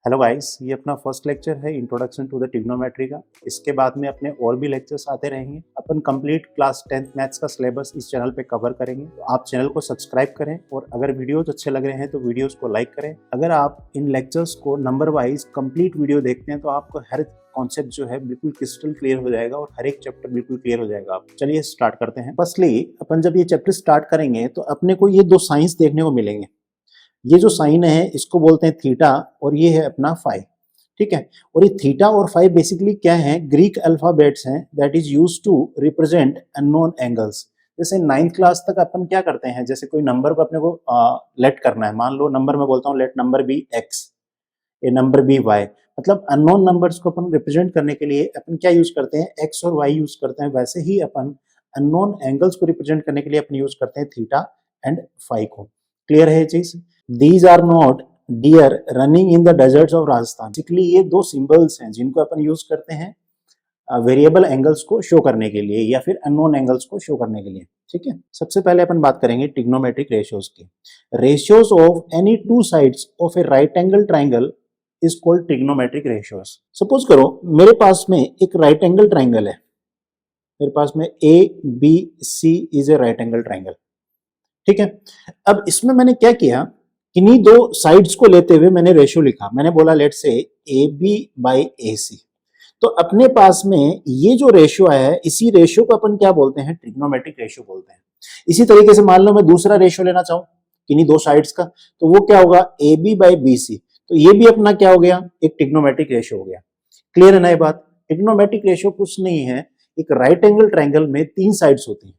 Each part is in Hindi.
हेलो गाइस, ये अपना फर्स्ट लेक्चर है इंट्रोडक्शन टू द ट्रिग्नोमेट्री का। इसके बाद में अपने और भी लेक्चर्स आते रहेंगे। अपन कंप्लीट क्लास 10th मैथ्स का सिलेबस इस चैनल पे कवर करेंगे, तो आप चैनल को सब्सक्राइब करें और अगर वीडियोस अच्छे लग रहे हैं तो वीडियोस को लाइक करें। अगर आप इन लेक्चर्स को नंबर वाइज कंप्लीट वीडियो देखते हैं तो आपको हर कॉन्सेप्ट जो है बिल्कुल क्रिस्टल क्लियर हो जाएगा और हर एक चैप्टर बिल्कुल क्लियर हो जाएगा। आप चलिए स्टार्ट करते हैं। फर्स्टली अपन जब ये चैप्टर स्टार्ट करेंगे तो अपने को ये दो साइंस देखने को मिलेंगे। ये जो साइन है इसको बोलते हैं थीटा और ये है अपना फाई। ठीक है, और ये थीटा और फाई बेसिकली क्या है, ग्रीक अल्फाबेट्स हैं that is used to represent unknown angles. जैसे 9th क्लास तक अपन क्या करते हैं, जैसे कोई नंबर को अपने को लेट करना है, मान लो नंबर में बोलता हूँ लेट नंबर बी एक्स, ए नंबर बी वाई, मतलब अननोन नंबर्स को अपन रिप्रेजेंट करने के लिए अपन क्या यूज करते हैं, एक्स और वाई यूज करते हैं। वैसे ही अपन अननोन एंगल्स को रिप्रेजेंट करने के लिए अपन यूज करते हैं थीटा एंड फाई को। क्लियर है ये चीज? These are not deer running in the deserts of Rajasthan. Basically ये दो सिंबल्स हैं जिनको अपन यूज करते हैं वेरिएबल एंगल्स को शो करने के लिए या फिर अननोन एंगल्स को शो करने के लिए। ठीक है, सबसे पहले अपन बात करेंगे ट्रिग्नोमेट्रिक रेशियोज की। Ratios of any two sides of A right angle triangle is called trigonometric ratios. Suppose करो मेरे पास में एक राइट एंगल ट्राइंगल है, मेरे पास में A B C is a right angle triangle. ठीक है, अब इसमें मैंने क्या किया, इन्हीं दो साइड्स को लेते हुए मैंने रेशियो लिखा। मैंने बोला लेट से ए बी बाई ए सी। तो अपने पास में ये जो रेशियो है, इसी रेशियो को अपन क्या बोलते हैं, ट्रिग्नोमेट्रिक रेशियो बोलते हैं। इसी तरीके से मान लो मैं दूसरा रेशियो लेना चाहूं इन्हीं दो साइड्स का, तो वो क्या होगा, A B by B C. तो ये भी अपना क्या हो गया, एक ट्रिग्नोमेट्रिक रेशियो हो गया। क्लियर है ना ये बात? ट्रिग्नोमेट्रिक रेशियो कुछ नहीं है, एक राइट एंगल ट्राइंगल में तीन साइड्स होती हैं,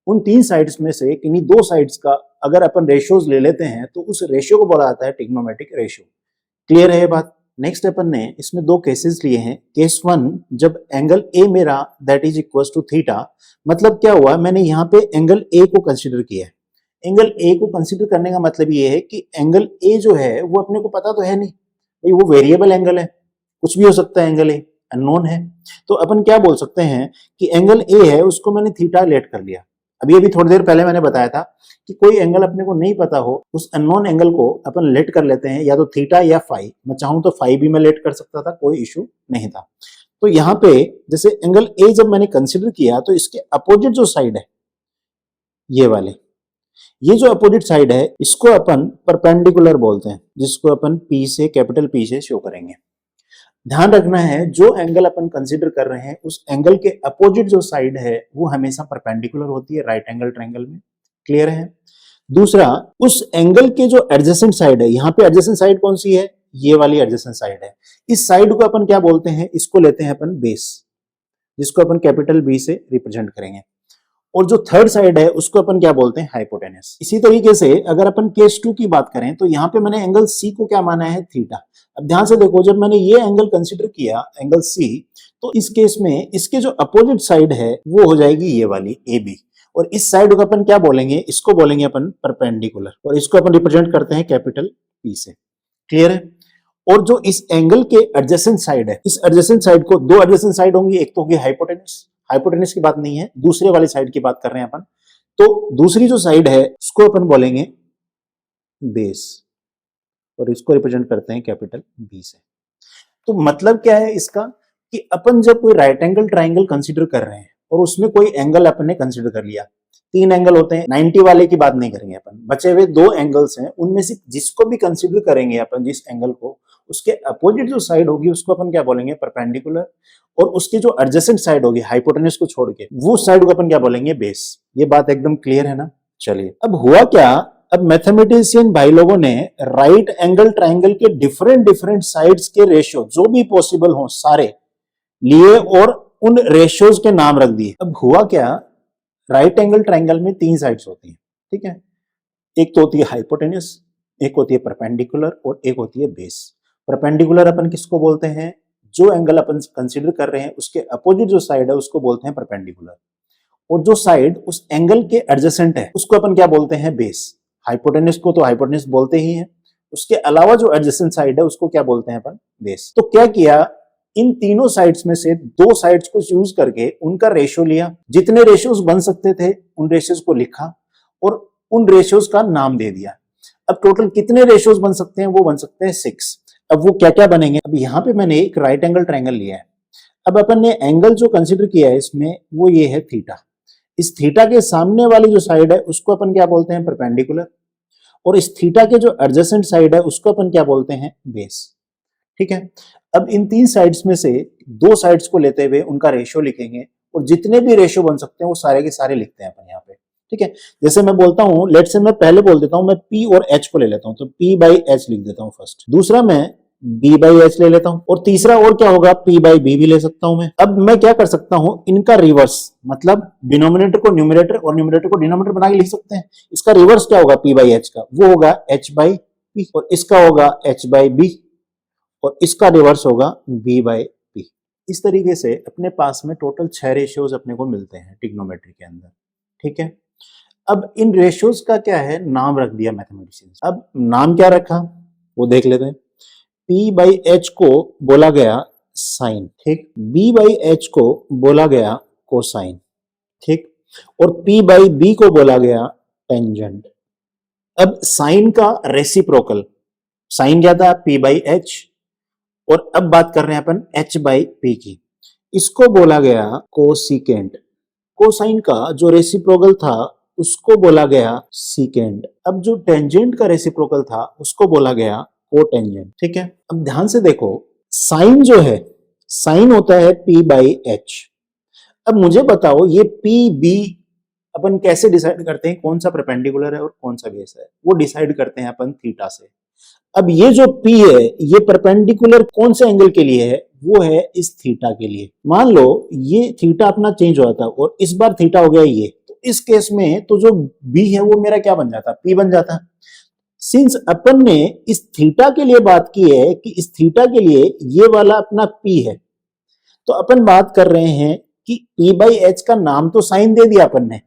उन तीन साइड्स में से किन्हीं दो साइड्स का अगर अपन रेशियोज ले लेते हैं तो उस रेशियो को बोला जाता है ट्रिग्नोमेट्रिक रेशियो। क्लियर है ये बात? नेक्स्ट अपन ने इसमें दो केसेस लिए हैं। केस वन, जब एंगल ए मेरा that is equal to theta, मतलब क्या हुआ, मैंने यहाँ पे एंगल ए को कंसिडर किया है। एंगल ए को कंसिडर करने का मतलब ये है कि एंगल ए जो है वो अपने को पता तो है नहीं भाई, वो वेरिएबल एंगल है, कुछ भी हो सकता है, एंगल ए अननोन है। तो अपन क्या बोल सकते हैं कि एंगल ए है उसको मैंने थीटा लेट कर लिया। अभी थोड़ी देर पहले मैंने बताया था कि कोई एंगल अपने को नहीं पता हो, उस अननोन एंगल को अपन लेट कर लेते हैं, या तो थीटा या फाई। मैं चाहूं तो फाई भी मैं लेट कर सकता था, कोई इशू नहीं था। तो यहाँ पे जैसे एंगल ए जब मैंने कंसिडर किया तो इसके अपोजिट जो साइड है, ये वाले, ये जो अपोजिट साइड है इसको अपन परपेंडिकुलर बोलते हैं, जिसको अपन पी से, कैपिटल पी से शो करेंगे। ध्यान रखना है जो एंगल अपन कंसीडर कर रहे हैं उस एंगल के अपोजिट जो साइड है वो हमेशा परपेंडिकुलर होती है राइट एंगल ट्रायंगल में। क्लियर है? दूसरा, उस एंगल के जो एडजेसेंट साइड है, यहाँ पे एडजेसेंट साइड कौन सी है, ये वाली एडजेसेंट साइड है। इस साइड को अपन क्या बोलते हैं, इसको लेते हैं अपन बेस, जिसको अपन कैपिटल बी से रिप्रेजेंट करेंगे। और जो थर्ड साइड है उसको अपन क्या बोलते हैं, हाइपोटेनस। इसी तरीके से अगर अपन केस 2 की बात करें तो यहाँ पे मैंने एंगल सी को क्या माना है, थीटा। अब ध्यान से देखो, जब मैंने ये एंगल कंसीडर किया एंगल सी, तो इस केस में इसके जो अपोजिट साइड है वो हो जाएगी ये वाली ए बी, और इस साइड को अपन क्या बोलेंगे, इसको बोलेंगे अपन परपेंडिकुलर, और इसको अपन रिप्रेजेंट करते हैं कैपिटल पी से। क्लियर है? और जो इस एंगल के एडजेसेंट साइड है, इस एडजेसेंट साइड को, दो एडजेसेंट साइड होंगी, एक तो होगी हाइपोटेनस, हाइपोटेनस की बात नहीं है, दूसरे वाली साइड की बात कर रहे हैं अपन। तो दूसरी जो साइड है उसको अपन बोलेंगे बेस, और इसको रिप्रेजेंट करते हैं कैपिटल बी से। तो मतलब क्या है इसका, कि अपन जब कोई राइट एंगल ट्राइंगल कंसीडर कर रहे हैं और उसमें कोई एंगल अपन ने कंसीडर कर लिया, तीन एंगल होते हैं, 90 वाले की बात नहीं करेंगे अपन, बचे हुए दो एंगल्स हैं, उनमें से जिसको भी कंसीडर करेंगे अपन, जिस एंगल को, उसके अपोजिट जो साइड होगी उसको अपन क्या बोलेंगे, परपेंडिकुलर, और उसकी जो एडजेसेंट साइड होगी हाइपोटेनस को छोड़ के, वो साइड को अपन क्या बोलेंगे, बेस। ये बात एकदम क्लियर है ना? चलिए, अब हुआ क्या, अब मैथमेटिशियन भाई लोगों ने राइट एंगल ट्राइंगल के डिफरेंट डिफरेंट साइड्स के रेशियो जो भी पॉसिबल हो सारे लिए और उन रेशियोज के नाम रख दिए। अब हुआ क्या, राइट एंगल ट्राइंगल में तीन साइड्स होती हैं, ठीक है, एक तो होती है हाइपोटेनस, एक होती है परपेंडिकुलर, और एक होती है बेस। परपेंडिकुलर अपन किसको बोलते हैं, जो एंगल अपन कंसीडर कर रहे हैं उसके अपोजिट जो साइड है उसको बोलते हैं परपेंडिकुलर, और जो साइड उस एंगल के एडजेसेंट है उसको अपन क्या बोलते हैं, बेस। हाइपोटेनस को तो हाइपोटेनस बोलते ही हैं, उसके अलावा जो एडजेसेंट साइड है उसको क्या बोलते हैं अपन, बेस। तो क्या किया, इन तीनों साइड्स में से दो साइड्स को यूज करके उनका रेशियो लिया, जितने रेशियोज बन सकते थे उन रेशियोज को लिखा और उन रेशियोज का नाम दे दिया। अब टोटल कितने रेशियोज बन सकते हैं, वो बन सकते हैं 6। अब वो क्या क्या बनेंगे, अब यहाँ पे मैंने एक राइट एंगल ट्रायंगल लिया है। अब अपन ने एंगल जो कंसिडर किया है इसमें वो ये है थीटा। इस थीटा के सामने वाली जो साइड है उसको अपन क्या बोलते हैं, परपेंडिकुलर, और इस थीटा के जो एडजेसेंट साइड है उसको अपन क्या बोलते हैं, बेस। ठीक है। अब इन तीन साइड्स में से दो साइड्स को लेते हुए उनका रेशियो लिखेंगे, और जितने भी रेशियो बन सकते हैं वो सारे के सारे लिखते हैं अपन यहाँ पे। ठीक है। जैसे मैं बोलता हूं, लेट से मैं पहले बोल देता हूं, मैं P और H को ले लेता हूं, तो P बाई एच लिख देता हूं फर्स्ट। दूसरा मैं B बाई एच ले लेता हूं, और तीसरा और क्या होगा, P बाई बी भी ले सकता हूं मैं। अब मैं क्या कर सकता हूं, इनका रिवर्स, मतलब डिनोमिनेटर को न्यूमरेटर और न्यूमरेटर को डिनोमिनेटर बना के लिख सकते हैं। इसका रिवर्स क्या होगा, P बाई एच का, वो होगा H बाई P, और इसका होगा H बाई बी, और इसका रिवर्स होगा B बाई पी। इस तरीके से अपने पास में टोटल 6 रेशियोज अपने को मिलते हैं ट्रिग्नोमेट्री के अंदर। ठीक है। अब इन रेशियोज का क्या है, नाम रख दिया मैथमेटिशियंस। अब नाम क्या रखा वो देख लेते हैं। P बाई एच को बोला गया साइन, ठीक। B बाई एच को बोला गया कोसाइन, ठीक। और P बाई बी को बोला गया टेंजेंट। अब साइन का रेसिप्रोकल, साइन क्या था, P बाई एच, और अब बात कर रहे हैं अपन H बाई पी की, इसको बोला गया कोसिकेंट। कोसाइन का जो रेसिप्रोकल था उसको बोला गया सीकेंट। अब जो टेंजेंट का रेसिप्रोकल था उसको बोला गया कोटेंजेंट। ठीक है। अब ध्यान से देखो, साइन जो है, साइन होता है P बाई एच। अब मुझे बताओ ये P B अपन कैसे डिसाइड करते हैं कौन सा परपेंडिकुलर है और कौन सा बेस है, वो डिसाइड करते हैं अपन थीटा से। अब ये जो P है ये परपेंडिकुलर कौन से एंगल के लिए है, वो है इस थीटा के लिए। मान लो ये थीटा अपना चेंज हुआ था और इस बार थीटा हो गया ये, तो इस केस में तो जो B है वो मेरा क्या बन जाता, P बन जाता। सिंस अपन ने इस थीटा के लिए बात की है कि इस थीटा के लिए ये वाला अपना P है, तो अपन बात कर रहे हैं कि P बाई एच का नाम तो साइन दे दिया अपन ने।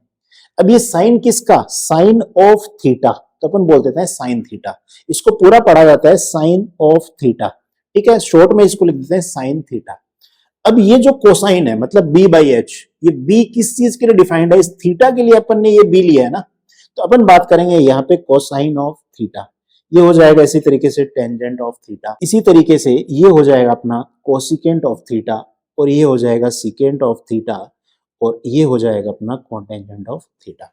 अब ये साइन किसका, साइन ऑफ थीटा, तो अपन बोल देते हैं साइन थीटा। इसको पूरा पढ़ा जाता है साइन ऑफ थीटा। ठीक है, शॉर्ट में इसको लिख देते हैं साइन थीटा। अब ये जो कोसाइन है मतलब B बाई एच, ये B किस चीज के लिए डिफाइंड है, इस थीटा के लिए अपन ने ये B लिया है ना, तो अपन बात करेंगे यहाँ पे कोसाइन ऑफ थीटा। ये हो जाएगा इसी तरीके से टेंजेंट ऑफ थीटा, इसी तरीके से ये हो जाएगा अपना कोसिकेंट ऑफ थीटा, और ये हो जाएगा सिकेंट ऑफ थीटा, और ये हो जाएगा अपना कॉन्टेंजेंट ऑफ थीटा।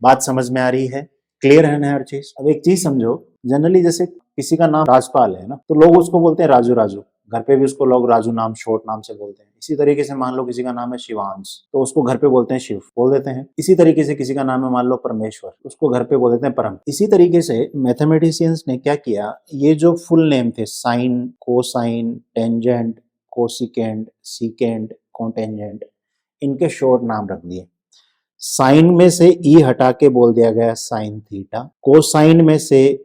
बात समझ में आ रही है, क्लियर है ना हर चीज। अब एक चीज समझो, जनरली जैसे किसी का नाम राजपाल है ना, तो लोग उसको बोलते हैं राजू राजू, घर पे भी उसको लोग राजू नाम शॉर्ट नाम से बोलते हैं। इसी तरीके से मान लो किसी का नाम है शिवांश, तो उसको घर पे बोलते हैं शिव बोल देते हैं। इसी तरीके से किसी का नाम है मान लो परमेश्वर, उसको घर पे बोल देते हैं परम। इसी तरीके से मैथमेटिशियंस ने क्या किया, ये जो फुल नेम थे sine, cosine, tangent, cosecant, secant, cotangent, इनके शॉर्ट नाम रख दिए। साइन में से ई हटा के बोल दिया गया साइन थीटा, कोसाइन में से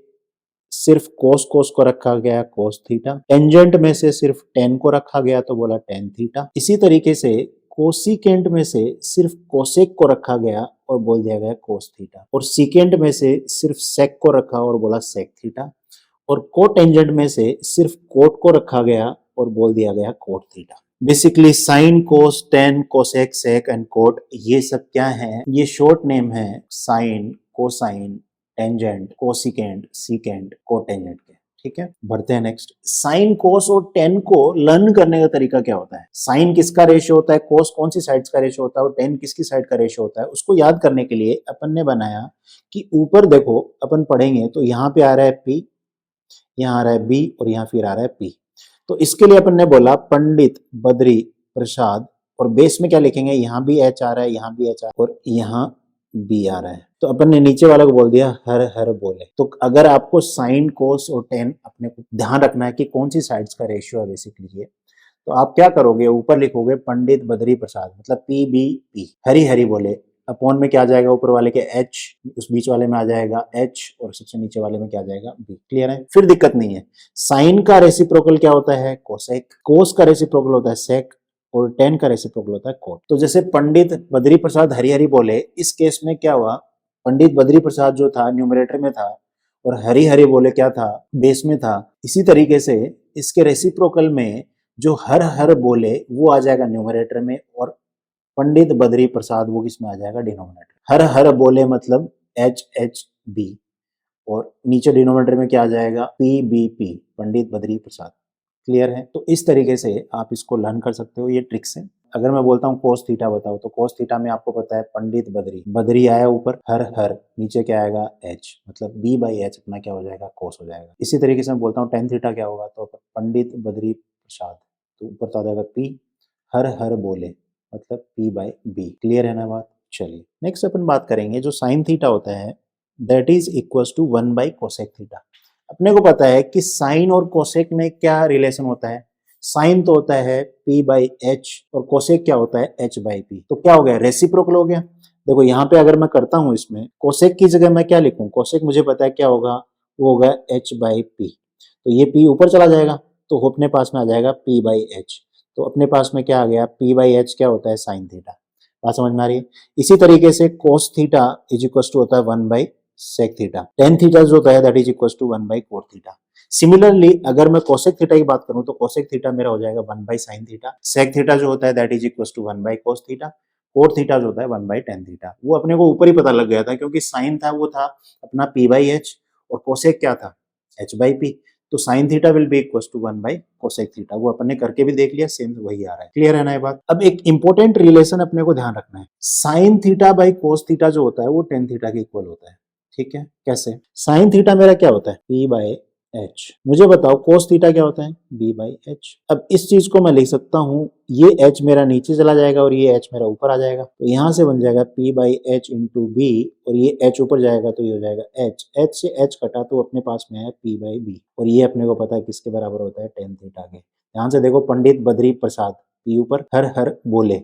सिर्फ कोस कोस को रखा गया कोस थीटा, टेंजेंट में से सिर्फ टेन को रखा गया तो बोला टेन थीटा। इसी तरीके से कोसिकेंट में से सिर्फ कोसेक को रखा गया और बोल दिया गया कोस थीटा, और सीकेंट में से सिर्फ सेक को रखा और बोला सेक थीटा, और कोटेंजेंट में से सिर्फ कोट को रखा गया और बोल दिया गया cot theta. Basically sine, cos, tan, cosec, sec and cot, ये सब क्या है, ये शॉर्ट नेम है sine, cosine, tangent, cosecant, secant, cotangent के। ठीक है, बढ़ते हैं नेक्स्ट। साइन, कोस और टेन को लर्न करने का तरीका क्या होता है, साइन किसका रेशियो होता है, कोस कौन सी साइड्स का रेशियो होता है, और टेन किसकी साइड का रेशियो होता है, उसको याद करने के लिए अपन ने बनाया कि ऊपर देखो अपन पढ़ेंगे तो यहाँ पे आ रहा है P, यहाँ आ रहा है B, और यहाँ फिर आ रहा है P। तो इसके लिए अपन ने बोला पंडित बद्री प्रसाद, और बेस में क्या लिखेंगे, यहाँ भी H आ रहा है, यहाँ भी H आ रहा है, और यहाँ B आ रहा है, तो अपन ने नीचे वाले को बोल दिया हर हर बोले। तो अगर आपको साइन, कोस और टेन अपने को ध्यान रखना है कि कौन सी साइड्स का रेशियो है बेसिकली ये, तो आप क्या करोगे, ऊपर लिखोगे पंडित बद्री प्रसाद मतलब PBP, हरी हरी बोले, अपॉन में क्या आ जाएगा, ऊपर वाले के H, उस बीच वाले में आ जाएगा H, और सबसे नीचे वाले में क्या आ जाएगा B। क्लियर है, फिर दिक्कत नहीं है। साइन का रेसिप्रोकल क्या होता है, कोसेक, कोस का रेसिप्रोकल होता है सेक, और टेन का रेसिप्रोकल होता है कोट। तो जैसे पंडित बद्री प्रसाद हरी हरी बोले, इस केस में क्या हुआ, पंडित बद्री प्रसाद जो था न्यूमरेटर में था, और हरी हरी बोले क्या था, बेस में था। इसी तरीके से इसके रेसिप्रोकल में जो हर हर बोले वो आ जाएगा न्यूमरेटर में, और पंडित बद्री प्रसाद वो किसमें आ जाएगा, डिनोमिनेटर। हर हर बोले मतलब HHB, और नीचे डिनोमिनेटर में क्या आ जाएगा, PBP, पंडित बद्री प्रसाद। क्लियर है? तो इस तरीके से आप इसको लर्न कर सकते हो, ये ट्रिक्स है। अगर मैं बोलता हूँ कोस थीटा बताओ, तो कोस थीटा में आपको पता है पंडित बद्री, बद्री आया ऊपर, हर हर नीचे क्या आएगा, एच, मतलब B/H अपना क्या हो जाएगा, कोस हो जाएगा। इसी तरीके से मैं बोलता हूँ टेन थीटा क्या होगा, तो पंडित बद्री प्रसाद, तो ऊपर तो आ जाएगा P, हर हर बोले, मतलब P/B। क्लियर है ना बात? चलिए नेक्स्ट अपन बात करेंगे जो साइन थीटा होता है, दैट इज इक्वल्स टू 1/कोसेक थीटा। अपने को पता है कि साइन और कोसेक में क्या रिलेशन होता है, साइन तो होता है P/H और कोसेक क्या होता है, H/P। तो क्या हो गया, रेसिप्रोकल हो गया। देखो यहाँ पे अगर मैं करता हूँ इसमें कोसेक की जगह मैं क्या लिखूं, कोसेक मुझे पता है क्या होगा, वो होगा H/P। तो ये P ऊपर चला जाएगा तो अपने पास में आ जाएगा P/H। तो अपने पास में क्या आ गया, P/H क्या होता है, साइन थीटा। बात समझ में आ रही है? इसी तरीके से cos theta is equal to होता है 1/सेक थीटा। टेन थीटा जो होता है दैट इज इक्वल टू 1/कोट थीटा। सिमिलरली अगर मैं कोसेक थीटा की बात करूं तो कोसेक थीटा मेरा हो जाएगा 1/साइन थीटा। सेक थीटा जो होता है दैट इज इक्वल टू 1/कोस थीटा। कोट थीटा जो होता है 1/टेन थीटा। वो अपने को ऊपर ही पता लग गया था क्योंकि साइन था वो था अपना P/H और कोसेक क्या था, H/P। तो sine theta will be equal to 1/कोसेक थीटा। वो अपन ने करके भी देख लिया, सेम वही आ रहा है। क्लियर है ना ये बात? अब एक इंपॉर्टेंट रिलेशन अपने को ध्यान रखना है, sine theta by cos theta जो होता है वो टेन थीटा के इक्वल होता है। ठीक है, कैसे? साइन थीटा मेरा क्या होता है, P/H। मुझे बताओ कोस थीटा क्या होता है, B/H। अब इस चीज को मैं लिख सकता हूँ, ये H मेरा नीचे चला जाएगा और ये H मेरा ऊपर आ जाएगा। तो यहाँ से बन जाएगा P/H इंटू B, और ये H ऊपर जाएगा तो ये हो जाएगा H। H से H कटा तो अपने पास में है P/B, और ये अपने को पता है किसके बराबर होता है, टेन थीटा के। ध्यान से देखो, पंडित बद्री प्रसाद, P ऊपर, हर हर बोले,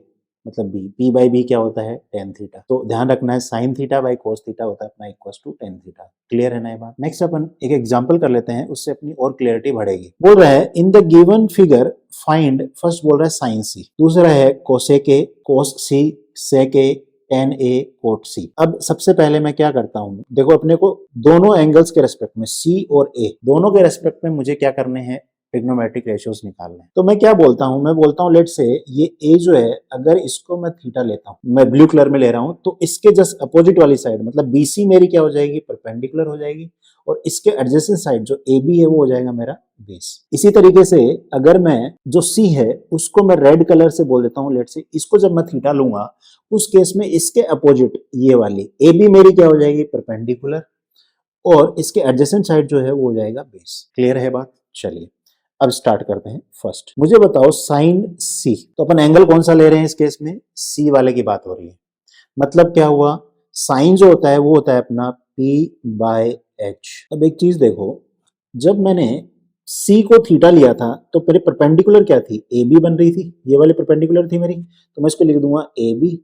मतलब B, P/B क्या होता है, टेन थीटा। तो ध्यान रखना है sine theta by cos theta होता है अपना equal to tan theta. Clear है ना ये बात? नेक्स्ट अपन एक एग्जांपल कर लेते हैं, उससे अपनी और क्लियरिटी बढ़ेगी। बोल रहा है in the given figure find, first बोल रहा है साइन C, दूसरा है cosec A, cos C, sec A, tan A, cot C। अब सबसे पहले मैं क्या करता हूं, देखो अपने को दोनों एंगल्स के रेस्पेक्ट में C और A दोनों के रेस्पेक्ट में मुझे क्या करने हैं, ट्रिग्नोमेट्रिक रेशियोज निकालने हैं। तो मैं क्या बोलता हूं, मैं बोलता हूं लेट से ये A जो है, अगर इसको मैं थीटा लेता हूं, मैं ब्लू कलर में ले रहा हूं, तो इसके जस्ट अपोजिट वाली साइड मतलब BC मेरी क्या हो जाएगी, परपेंडिकुलर हो जाएगी, और इसके एडजेसेंट साइड जो AB है वो हो जाएगा मेरा बेस। इसी तरीके से अगर मैं जो C है उसको मैं रेड कलर से बोल देता हूं, लेट से इसको जब मैं थीटा लूंगा उस केस में इसके अपोजिट ये वाली AB मेरी क्या हो जाएगी, परपेंडिकुलर, और इसके एडजेसेंट साइड जो है वो हो जाएगा बेस। क्लियर है बात? चलिए अब स्टार्ट करते हैं। फर्स्ट मुझे बताओ साइन C, तो अपन एंगल कौन सा ले रहे हैं इस केस में, C वाले की बात हो रही है। मतलब क्या हुआ, साइन जो होता है वो होता है अपना P/H। अब एक चीज देखो, जब मैंने C को थीटा लिया था तो मेरी परपेंडिकुलर क्या थी, AB बन रही थी, ये वाली परपेंडिकुलर थी मेरी, तो मैं इसको लिख दूंगा AB,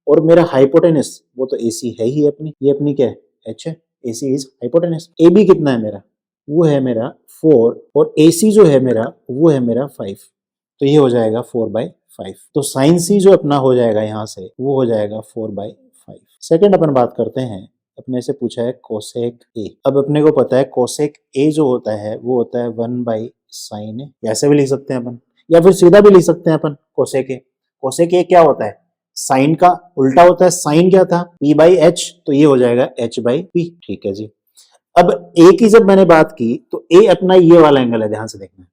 और मेरा हाइपोटेनस वो तो AC है ही अपनी, ये अपनी क्या है, H है, AC इज हाइपोटेनस। AB कितना है मेरा, वो है मेरा 4, और AC जो है मेरा वो है मेरा 5, तो ये हो जाएगा 4/5। तो साइन C जो अपना हो जाएगा यहाँ से वो हो जाएगा 4/5। सेकंड अपन बात करते हैं, अपने से पूछा है कोसेक A। अब अपने को पता है कोसेक A जो होता है वो होता है 1/sin A, ऐसे भी लिख सकते हैं अपन, या फिर सीधा भी लिख सकते हैं अपन कोसेक A। कोसेक A क्या होता है, साइन का उल्टा होता है, साइन क्या था, P/H, तो ये हो जाएगा H/P। ठीक है जी। अब A की जब मैंने बात की तो A अपना ये वाला एंगल है, ध्यान से देखना।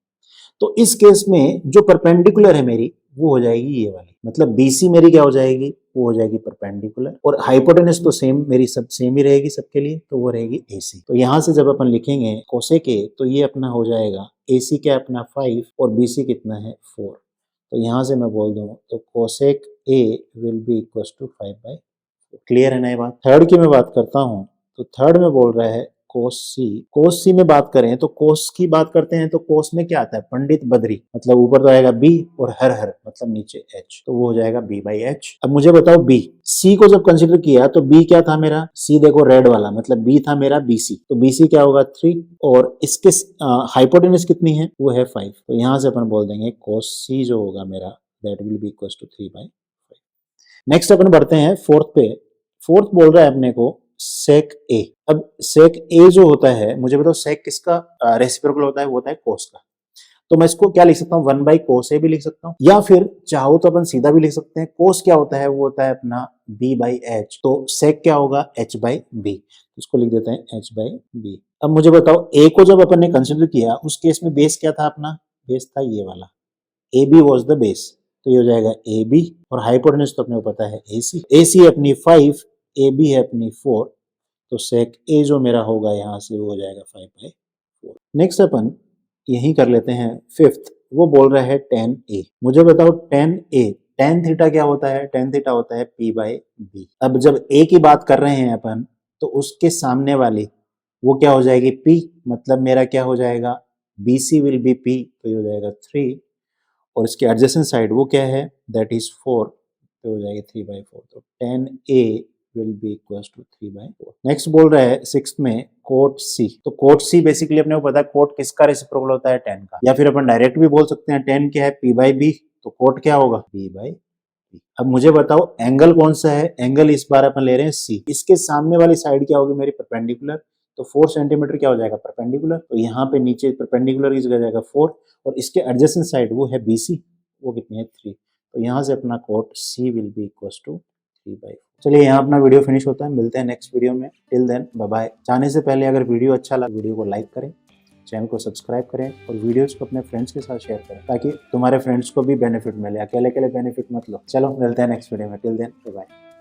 तो इस केस में जो परपेंडिकुलर है मेरी वो हो जाएगी ये वाली, मतलब BC मेरी क्या हो जाएगी, वो हो जाएगी परपेंडिकुलर, और हाइपोटेनस तो सेम मेरी सब सेम ही रहेगी सबके लिए, तो वो रहेगी AC। तो यहां से जब अपन लिखेंगे कोसेक A तो ये अपना हो जाएगा AC क्या अपना 5 और BC कितना है 4। तो यहां से मैं बोल दूं तो cosec A will be equal to 5/4। Clear है ना ये बात? थर्ड की मैं बात करता हूं, तो थर्ड में बोल रहा है कोस C। कोस C में बात करें तो कोस की बात करते हैं तो कोस में क्या आता है, पंडित बद्री, मतलब ऊपर तो आएगा B और हर हर मतलब नीचे H, तो वो हो जाएगा B/H। अब मुझे बताओ B, C को जब कंसीडर किया तो B क्या था मेरा, C देखो रेड वाला, मतलब B था मेरा BC, तो BC क्या होगा 3, और इसके हाइपोटेनस कितनी है, वो है 5। तो यहां से अपन बोल देंगे कोस C जो होगा मेरा that will be equal to 3/5। Next अपन बढ़ते हैं फोर्थ पे। फोर्थ बोल रहा है अपने को सेक A। अब सेक A जो होता है, मुझे बताओ सेक किसका रेसिप्रोकल होता है, वो होता है कोस का। तो मैं इसको क्या लिख सकता हूँ, 1/cos A भी लिख सकता हूँ, या फिर चाहो तो अपन सीधा भी लिख सकते हैं। कोस क्या होता है, वो होता है अपना b बाई एच, तो sec क्या होगा h बाई b, इसको लिख देते हैं h बाई b। अब मुझे बताओ a को जब अपन ने कंसिडर किया उस केस में बेस क्या था अपना, बेस था ये वाला, AB was the base, तो ये हो जाएगा AB और हाइपोटेन्यूज तो अपने को पता है AC, AC अपनी 5, AB है अपनी 4, तो sec A जो मेरा होगा यहाँ से वो हो जाएगा 5 बाई 4। नेक्स्ट अपन यही कर लेते हैं फिफ्थ, वो बोल रहा है tan A। मुझे बताओ tan A, tan थीटा क्या होता है, tan थीटा होता है P बाई B। अब जब A की बात कर रहे हैं अपन तो उसके सामने वाली वो क्या हो जाएगी P, मतलब मेरा क्या हो जाएगा BC विल बी P, तो ये हो जाएगा 3 और इसके एडजेसेंट साइड वो क्या है दैट इज 4, तो हो जाएगा 3 बाई 4, तो tan A will be equals to 3 by 4। Next बोल रहा है सिक्स्थ में कोट C, तो कोट C बेसिकली अपने को पता है कोट किसका रेसिप्रोकल होता है, tan का, या फिर अपन डायरेक्ट भी बोल सकते हैं tan क्या है P बाई B, तो कोट क्या होगा P बाई B। अब मुझे बताओ एंगल कौन सा है, एंगल इस बार अपन ले रहे हैं C, इसके सामने वाली साइड क्या होगी मेरी परपेंडिकुलर, तो 4 सेंटीमीटर क्या हो जाएगा परपेंडिकुलर, तो यहाँ पे नीचे परपेंडिकुलर की जगह जाएगा 4 और इसके एडजेसेंट साइड वो है BC, वो कितनी है 3, तो यहाँ से अपना cot C will be equals to 3 by 4। चलिए यहाँ अपना वीडियो फिनिश होता है, मिलते हैं नेक्स्ट वीडियो में, टिल देन बाय बाय। जाने से पहले अगर वीडियो अच्छा लगा वीडियो को लाइक करें, चैनल को सब्सक्राइब करें और वीडियोस को अपने फ्रेंड्स के साथ शेयर करें ताकि तुम्हारे फ्रेंड्स को भी बेनिफिट मिले, अकेले अकेले बेनिफिट मत लो। चलो मिलते हैं नेक्स्ट वीडियो में, टिल देन बाय बाय।